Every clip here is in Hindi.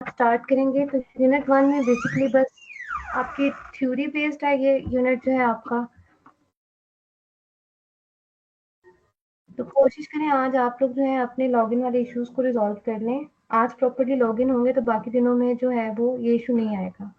स्टार्ट करेंगे तो यूनिट 1 में बेसिकली बस आपकी थ्योरी बेस्ड है ये यूनिट जो है आपका। तो कोशिश करें आज आप लोग जो है अपने लॉगिन वाले इश्यूज को रिजॉल्व कर लें। आज प्रॉपर्ली लॉगिन होंगे तो बाकी दिनों में जो है वो ये इशू नहीं आएगा।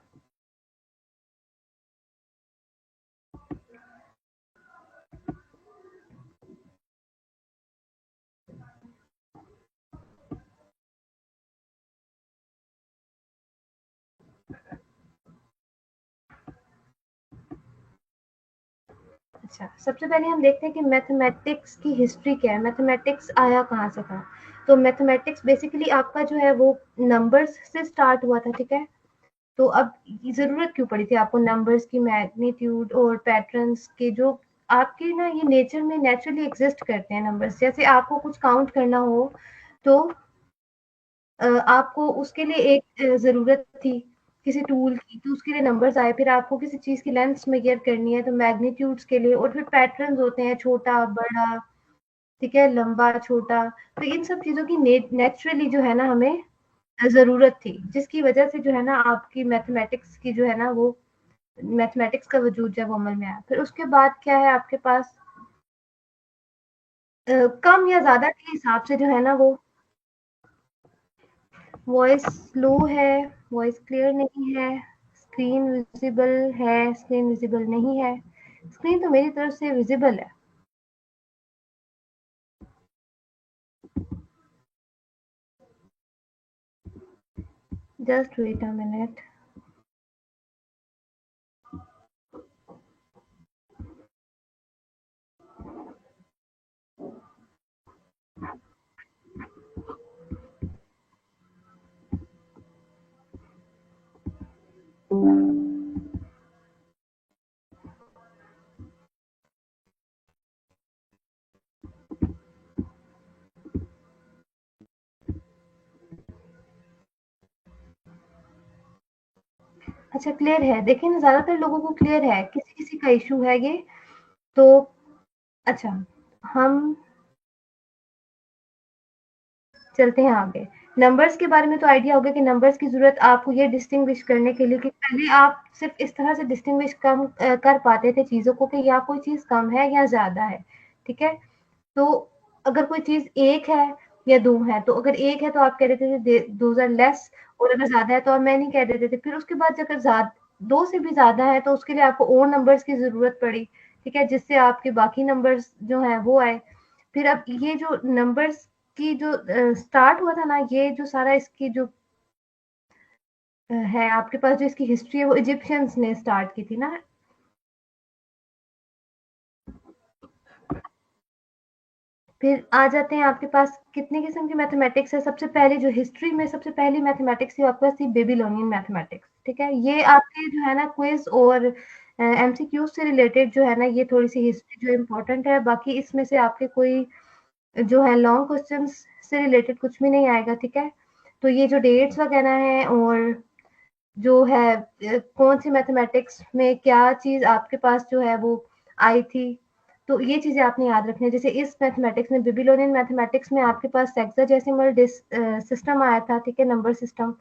अच्छा, सबसे पहले हम देखते हैं कि मैथमेटिक्स की हिस्ट्री क्या है, मैथमेटिक्स आया कहाँ से था। तो मैथमेटिक्स बेसिकली आपका जो है वो नंबर्स से स्टार्ट हुआ था, ठीक है। तो अब ज़रूरत क्यों पड़ी थी आपको नंबर्स की, मैग्नीट्यूड और पैटर्न्स के, जो आपके ना ये नेचर में नेचुरली एग्जिस्ट करते हैं नंबर्स। जैसे आपको कुछ काउंट करना हो तो आपको उसके लिए एक ज़रूरत थी किसी टूल की, तो उसके लिए नंबर्स आए। फिर आपको किसी चीज़ की लेंथ मेजर करनी है तो मैग्नीट्यूड्स के लिए, और फिर पैटर्न्स होते हैं छोटा, बड़ा, ठीक है, लंबा, छोटा। तो इन सब चीज़ों की नेचुरली जो है ना हमें ज़रूरत थी, जिसकी वजह से जो है ना आपकी मैथमेटिक्स की जो है ना वो मैथमेटिक्स का वजूद जब अमल में आया। फिर उसके बाद क्या है आपके पास कम या ज़्यादा के हिसाब से जो है ना वो वॉइस स्लो है, वॉइस क्लियर नहीं है, स्क्रीन विजिबल है, स्क्रीन विजिबल नहीं है। स्क्रीन तो मेरी तरफ से विजिबल है। Just wait a minute. अच्छा, क्लियर है। देखिए ना, ज़्यादातर लोगों को क्लियर है, किसी-किसी का इश्यू है ये। तो अच्छा, हम चलते हैं आगे। नंबर्स के बारे में तो आइडिया हो गया कि नंबर्स की ज़रूरत आपको ये डिस्टिंग्विश करने के लिए कि पहले आप सिर्फ़ इस तरह से डिस्टिंग्विश कर पाते थे चीज़ों को कि या कोई चीज़ कम है या ज़्यादा है, ठीक है? तो अगर कोई चीज़ 1 है या 2 है, तो अगर 1 है तो आप कह देते थे दोज़ आर लेस, और अगर ज़्यादा है तो आप मैनी कह देते थे। फिर उसके बाद अगर 2 से भी ज़्यादा है तो उसके लिए आपको और नंबर्स की ज़रूरत पड़ी, ठीक है? जिससे आपके बाकी नंबर्स जो हैं वो आए। फिर अब ये जो नंबर्स की जो स्टार्ट हुआ था ना, ये जो सारा इसकी जो है आपके पास, जो इसकी हिस्ट्री है वो इजिप्शियंस ने स्टार्ट की थी ना। फिर आ जाते हैं आपके पास कितने किस्म की मैथमेटिक्स है। सबसे पहले जो हिस्ट्री में सबसे पहली मैथमेटिक्स थी आपके पास थी बेबीलोनियन मैथमेटिक्स, ठीक है। ये आपके जो है ना क्विज और एमसीक्यू से रिलेटेड जो है ना, ये थोड़ी सी हिस्ट्री जो इम्पोर्टेंट है। बाकी इसमें से आपके कोई जो है लॉन्ग क्वेश्चंस से रिलेटेड कुछ भी नहीं आएगा, ठीक है। तो ये जो डेट्स वगैरह हैं और जो है कौन सी मैथमेटिक्स में क्या चीज़ आपके पास जो है वो आई थी, तो ये चीज़ें आपने याद रखनी है। जैसे इस मैथमेटिक्स में, बेबीलोनियन मैथमेटिक्स में आपके पास हेक्साडेसिमल सिस्टम आया था, ठीक है, नंबर सिस्टम।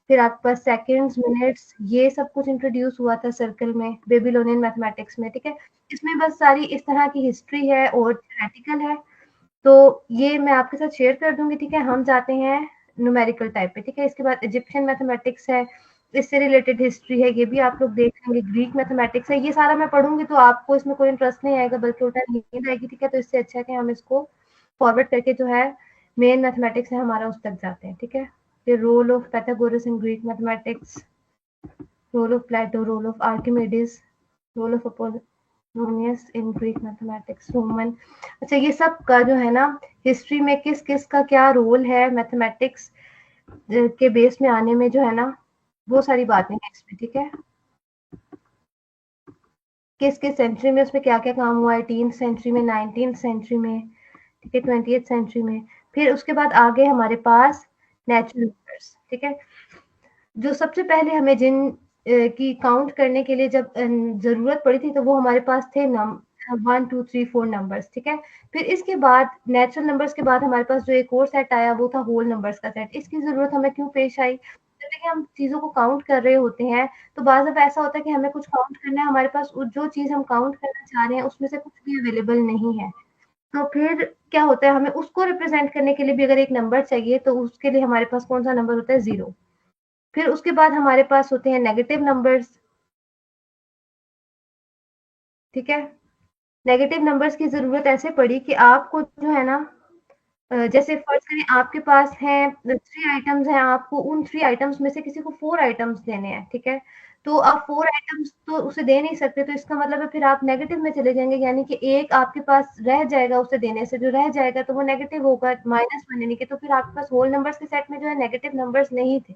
फिर आपके पास सेकंड्स, मिनट्स, ये सब कुछ इंट्रोड्यूस हुआ था सर्कल में बेबीलोनियन मैथमेटिक्स में, ठीक है। इसमें बस सारी इस तरह की हिस्ट्री है और थ्योरेटिकल है। तो ये मैं आपके साथ शेयर कर दूँगी, ठीक है। हम जाते हैं न्यूमेरिकल टाइप पे, ठीक है। इसके बाद इजिप्शियन मैथमेटिक्स है, इससे रिलेटेड हिस्ट्री है, ये भी आप लोग देख लेंगे। ग्रीक मैथमेटिक्स है, ये सारा मैं पढ़ूँगी तो आपको इसमें कोई इंटरेस्ट नहीं आएगा, बल्कि उल्टा नींद आएगी, ठीक है। तो इससे अच्छा है कि हम इसको फॉरवर्ड करके जो है मेन मैथमेटिक्स है हमारा उस तक जाते हैं, ठीक है। फिर role of Pythagoras in Greek mathematics, role of Plato, role of Archimedes, role of Apollonius in Greek mathematics, Roman. अच्छा, ये सब का जो है ना हिस्ट्री में किस किस का क्या रोल है मैथमेटिक्स के बेस में आने में जो है ना, वो सारी बातें हैं इसमें, ठीक है। किस किस सेंचुरी में उसमें क्या क्या काम हुआ, 18th सेंचुरी में, 19th सेंचुरी में, ठीक है, 20th सेंचुरी में। फिर उसके बाद आगे हमारे पास नेचुरल नंबर्स, ठीक है। जो सबसे पहले हमें जिन की काउंट करने के लिए जब ज़रूरत पड़ी थी, तो वो हमारे पास थे 1, 2, 3, 4 नंबर्स, ठीक है। फिर इसके बाद नेचुरल नंबर्स के बाद हमारे पास जो एक और सेट आया वो था होल नंबर्स का सेट। इसकी ज़रूरत हमें क्यों पेश आई? जब देखिए हम चीज़ों को काउंट कर रहे होते हैं, तो बाज़ दफ़ा ऐसा होता है कि हमें कुछ काउंट करना है, हमारे पास जो चीज़ हम काउंट करना चाह रहे हैं, उसमें से कुछ भी अवेलेबल नहीं है। तो फिर क्या होता है, हमें उसको रिप्रेज़ेंट करने के लिए भी अगर एक नंबर चाहिए, तो उसके लिए हमारे पास कौन-सा नंबर होता है? 0। फिर उसके बाद हमारे पास होते हैं नेगेटिव नंबर्स, ठीक है? नेगेटिव नंबर्स की ज़रूरत ऐसे पड़ी कि आपको जो है ना जैसे फ़र्ज़ करें आपके पास हैं 3 आइटम्स हैं, आपको उन 3 आइटम्स में से किसी को 4 आइटम्स देने हैं, ठीक है? तो आप 4 आइटम्स तो उसे दे नहीं सकते, तो इसका मतलब है फिर आप नेगेटिव में चले जाएँगे, यानी कि एक आपके पास रह जाएगा उसे देने से, जो रह जाएगा तो वो नेगेटिव होगा, -1 यानी कि तो फिर आपके पास होल नंबर्स के सेट में जो है नेगेटिव नंबर्स नहीं थे।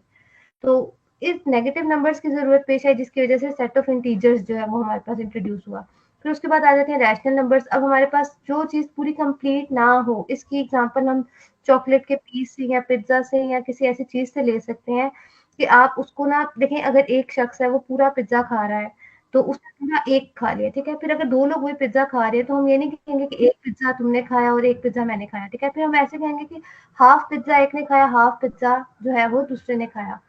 तो इस नेगेटिव नंबर्स की ज़रूरत पेश आई जिसकी वज़ह से सेट ऑफ इंटीजर्स जो है वो हमारे पास इंट्रोड्यूस हुआ। फिर उसके बाद आ जाते हैं रैशनल नंबर्स। अब हमारे पास जो चीज़ पूरी कंप्लीट ना हो, इसकी एग्ज़ाम्पल हम चॉकलेट के पीस से या पिज़्ज़ा से या किसी ऐसी चीज़ से ले सकते हैं कि आप उसको ना देखें, अगर एक शख़्स है वो पूरा पिज़्ज़ा खा रहा है, तो उसने पूरा एक खा लिया, ठीक है? फिर अगर 2 लोग वही पिज़्ज़ा खा रहे हैं, तो हम ये नहीं कहेंगे कि एक पिज़्ज़ा तुमने खाया और एक पिज़्ज़ा मैंने खाया, ठीक है? फिर हम ऐसे कहेंगे कि हाफ पिज़्ज़ा एक ने खाया, हाफ पिज़्ज़ा जो है वो दूसरे ने खाया।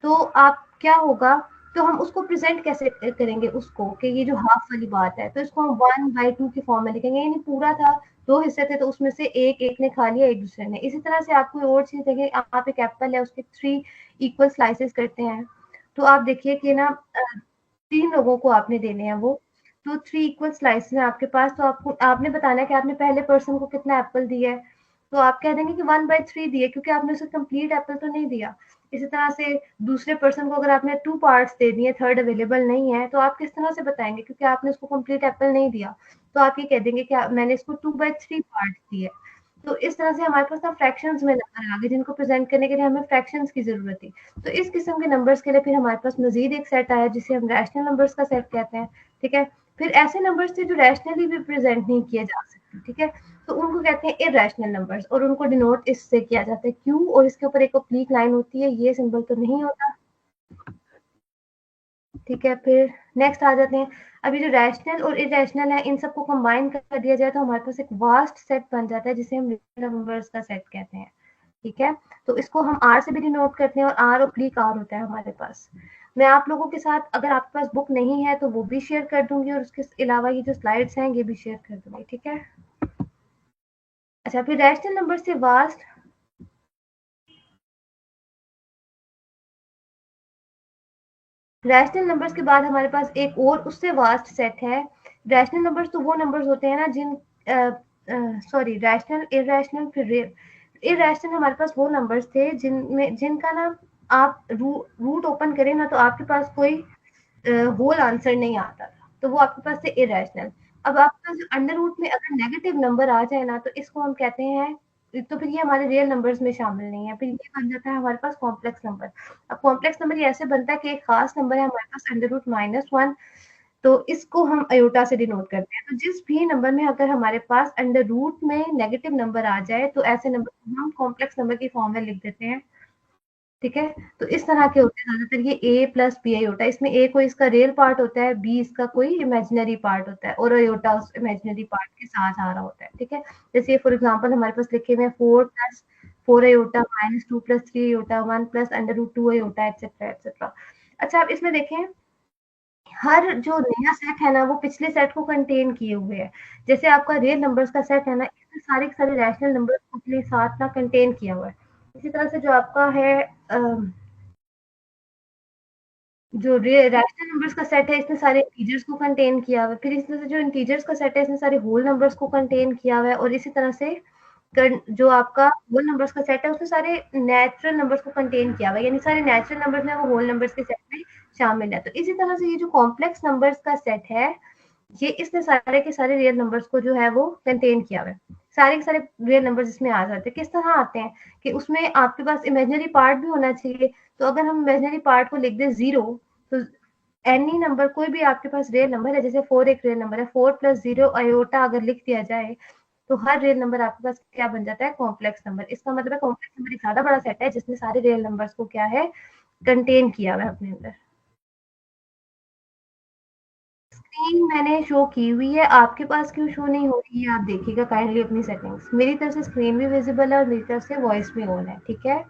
तो आप क्या होगा, तो हम उसको प्रेज़ेंट कैसे करेंगे उसको कि ये जो हाफ़ वाली बात है, तो इसको हम 1/2 की फ़ॉर्म में लिखेंगे, यानी पूरा था, 2 हिस्से थे तो उसमें से एक ने खा लिया, एक दूसरे ने। इसी तरह से आप कोई और चीज़ देखें, आप एक एप्पल है उसके 3 इक्वल स्लाइसेस करते हैं, तो आप देखिए कि ना 3 लोगों को आपने देने हैं वो, तो 3 इक्वल स्लाइसेस हैं आपके पास, तो आपको आपने बताना है कि आपने पहले पर्सन को कितना एप्पल दिया है, तो आप कह देंगे कि 1/3 दिए, क्योंकि आपने उसे कंप्लीट एप्पल तो नहीं दिया। इसी तरह से दूसरे पर्सन को अगर आपने 2 पार्ट्स दे दिए, थर्ड अवेलेबल नहीं है, तो आप किस तरह से बताएँगे? क्योंकि आपने उसको कंप्लीट एप्पल नहीं दिया। तो आप ये कह देंगे कि मैंने इसको 2/3 पार्ट्स दिए। तो इस तरह से हमारे पास ना फ्रैक्शंस में नंबर आ गए, जिनको प्रेज़ेंट करने के लिए हमें फ्रैक्शंस की ज़रूरत थी। तो इस किस्म के नंबर्स के लिए फिर हमारे पास मज़ीद एक सेट आया, जिसे हम रैशनल नंबर्स का सेट कहते हैं, ठीक है? फिर ऐसे नंबर्स थे जो रैशनली भी प्रेज़ेंट नहीं किए जा सकते, ठीक है? तो उनको कहते हैं इर्रेशनल नंबर्स, और उनको डिनोट इससे किया जाता है क्यू, और इसके ऊपर एक ऑब्लिक लाइन होती है, ये सिंबल तो नहीं होता, ठीक है? फिर नेक्स्ट आ जाते हैं, अभी जो रैशनल और इर्रेशनल है, इन सबको कंबाइन कर दिया जाए तो हमारे पास एक वास्ट सेट बन जाता है, जिसे हम रियल नंबर्स का सेट कहते हैं, ठीक है? तो इसको हम आर से भी डिनोट करते हैं, और आर ऑब्लिक आर होता है हमारे पास। मैं आप लोगों के साथ, अगर आपके पास बुक नहीं है तो वो भी शेयर कर दूंगी, और उसके अलावा ये जो स्लाइड्स हैं ये भी शेयर कर दूंगी, ठीक है? अच्छा, फिर रैशनल नंबर से वास्ट रैशनल नंबर्स के बाद हमारे पास एक और उससे वास्ट सेट है। रैशनल नंबर्स तो वो नंबर्स होते हैं ना सॉरी, रैशनल, इररैशनल, फिर रियल। इररैशनल हमारे पास वो नंबर्स थे जिनका ना आप रूट ओपन करें ना, तो आपके पास कोई होल आंसर नहीं आता था, तो वो आपके पास थे इरेशनल। अब आपके पास अंडर रूट में अगर नेगेटिव नंबर आ जाए ना, तो इसको हम कहते हैं, तो फिर ये हमारे रियल नंबर्स में शामिल नहीं है, फिर ये बन जाता है हमारे पास कॉम्प्लेक्स नंबर। अब कॉम्प्लेक्स नंबर ये ऐसे बनता है कि एक खास नंबर है हमारे पास अंडर रूट -1, तो इसको हम अयोटा से डिनोट करते हैं। तो जिस भी नंबर में अगर हमारे पास अंडर रूट में नेगेटिव नंबर आ जाए, तो ऐसे नंबर को हम कॉम्प्लेक्स नंबर की फॉर्म में लिख देते हैं, ठीक है? तो इस तरह के होते हैं ज़्यादातर, ये a प्लस बी आई होता है। इसमें a कोई इसका रियल पार्ट होता है, b इसका कोई इमेजिनरी पार्ट होता है, और अयोटा उस इमेजिनरी पार्ट के साथ आ रहा होता है, ठीक है? जैसे फॉर एग्ज़ाम्पल हमारे पास लिखे हुए हैं 4 plus 4 iota minus 2 plus 3 iota 1 plus under root 2 iota etcetera, etcetera. अच्छा, अब इसमें देखें, हर जो नया सेट है ना, वो पिछले सेट को कंटेन किए हुए है। जैसे आपका रियल नंबर्स का सेट है ना, इसमें सारे के सारे रैशनल नंबर्स को अपने साथ ना कंटेन किया हुआ है। इसी तरह से जो आपका है जो रैशनल नंबर्स का सेट है, इसने सारे इंटीजर्स को कंटेन किया हुआ है। फिर इसी तरह से जो इंटीजर्स का सेट है, इसने सारे होल नंबर्स को कंटेन किया हुआ है, और इसी तरह से जो आपका होल नंबर्स का सेट है, उसने सारे नेचुरल नंबर्स को कंटेन किया हुआ है, यानी सारे नेचुरल नंबर्स हैं वो होल नंबर्स के सेट में शामिल है। तो इसी तरह से ये जो कॉम्प्लेक्स नंबर्स का सेट है, ये इसने सारे के सारे रियल नंबर्स को जो है वो कंटेन किया हुआ है। सारे के सारे रियल नंबर्स इसमें आ जाते हैं। किस तरह आते हैं कि उसमें आपके पास इमेजिनरी पार्ट भी होना चाहिए। तो अगर हम इमेजिनरी पार्ट को लिख दें 0, तो एनी नंबर, कोई भी आपके पास रियल नंबर है, जैसे 4 एक रियल नंबर है, 4 प्लस 0 अयोटा अगर लिख दिया जाए, तो हर रियल नंबर आपके पास क्या बन जाता है? Complex number. इसका मतलब है कॉम्प्लेक्स नंबर एक ज़्यादा बड़ा सेट है जिसने सारे रियल नंबर्स को क्या है? कंटेन किया हुआ है अपने अंदर। स्क्रीन मैंने शो की हुई है, आपके पास क्यों शो नहीं हो रही है? आप देखिएगा काइंडली अपनी सेटिंग्स। मेरी तरफ से स्क्रीन भी विजिबल है और मेरी तरफ से वॉइस भी ऑन है, ठीक है?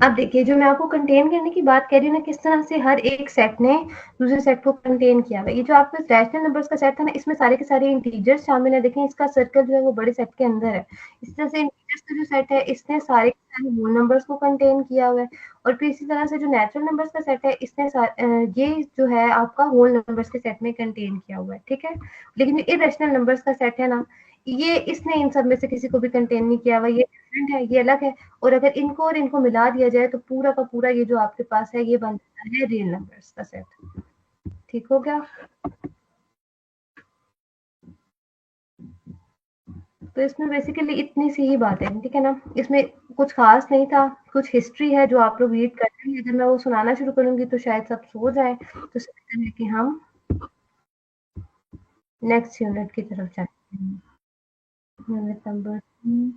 अब देखिए, जो मैं आपको कंटेन करने की बात कर रही हूँ ना, किस तरह से हर एक सेट ने दूसरे सेट को कंटेन किया हुआ है। ये जो आपका रैशनल नंबर्स का सेट था ना, इसमें सारे के सारे इंटीजर्स शामिल है। देखें, इसका सर्कल जो है वो बड़े सेट के अंदर है। इस तरह से इंटीजर्स का जो सेट है, इसने सारे के सारे होल नंबर्स को कंटेन किया हुआ है। और फिर इसी तरह से जो नेचुरल नंबर्स का सेट है, ये जो है आपका होल नंबर्स के सेट में कंटेन किया हुआ है, ठीक है। लेकिन जो इरेशनल नंबर्स का सेट है ना, ये इसने इन सब में से किसी को भी कंटेन नहीं किया हुआ। ये डिफरेंट है, ये अलग है। और अगर इनको और इनको मिला दिया जाए तो पूरा का पूरा ये जो आपके पास है, ये बन जाता है रियल नंबर्स का सेट। ठीक हो गया? तो इसमें बेसिकली इतनी सी ही बात है, ठीक है ना? इसमें कुछ खास नहीं था। कुछ हिस्ट्री है जो आप लोग रीड कर रहे हैं। अगर मैं वो सुनाना शुरू करूंगी तो शायद सब सो जाए। तो इससे बेहतर है कि हम नेक्स्ट यूनिट की तरफ जाते हैं। Unit number 3।